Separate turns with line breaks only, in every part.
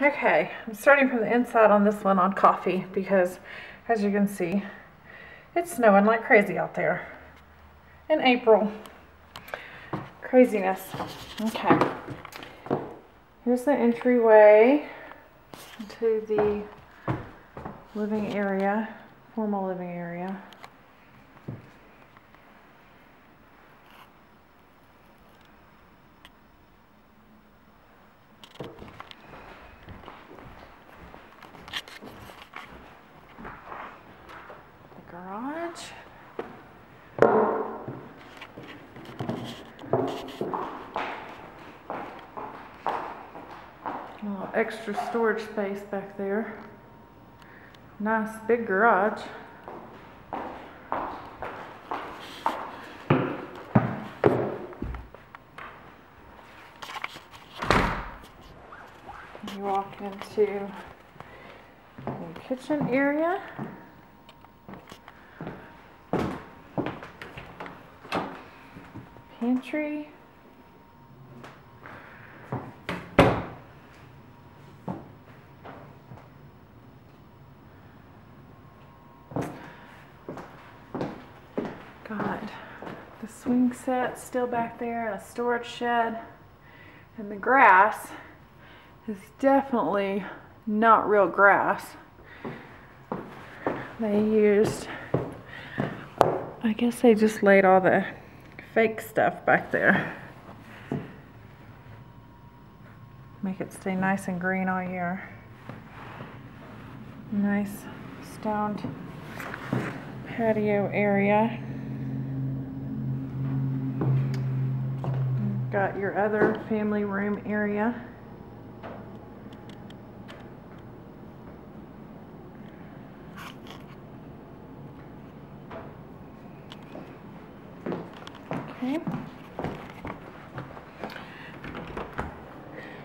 Okay, I'm starting from the inside on this one on coffee because, as you can see, it's snowing like crazy out there in April. Craziness. Okay, here's the entryway to the living area, formal living area. Garage. A little extra storage space back there. Nice big garage. You walk into the kitchen area. Pantry. Got the swing set still back there, and a storage shed. And the grass is definitely not real grass. They used, I guess they just laid all the fake stuff back there. Make it stay nice and green all year. Nice stoned patio area. Got your other family room area. Okay.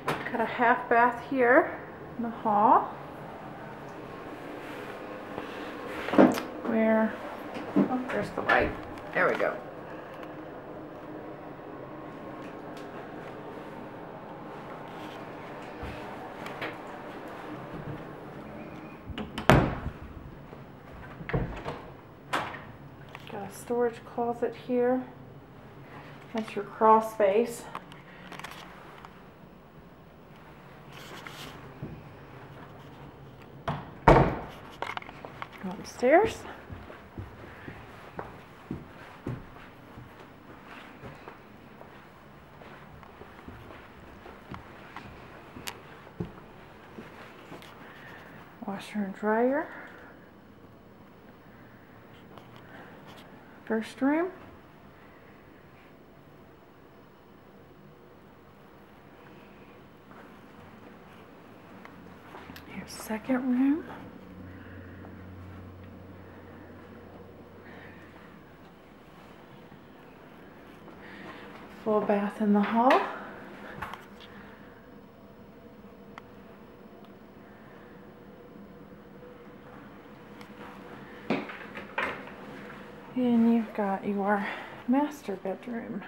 Got a half bath here in the hall where, oh, there's the light. There we go. Got a storage closet here. That's your crawl space. Go upstairs. Washer and dryer. First room. Here's second room. Full bath in the hall. And you've got your master bedroom.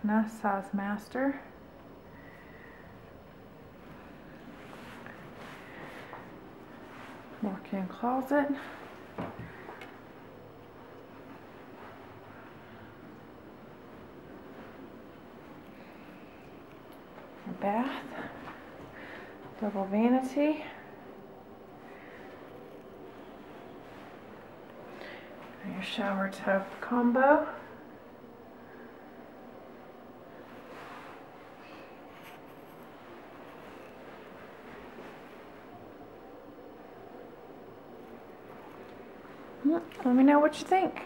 Nice size master. Walk-in closet. A bath. Double vanity. Your shower tub combo. Let me know what you think.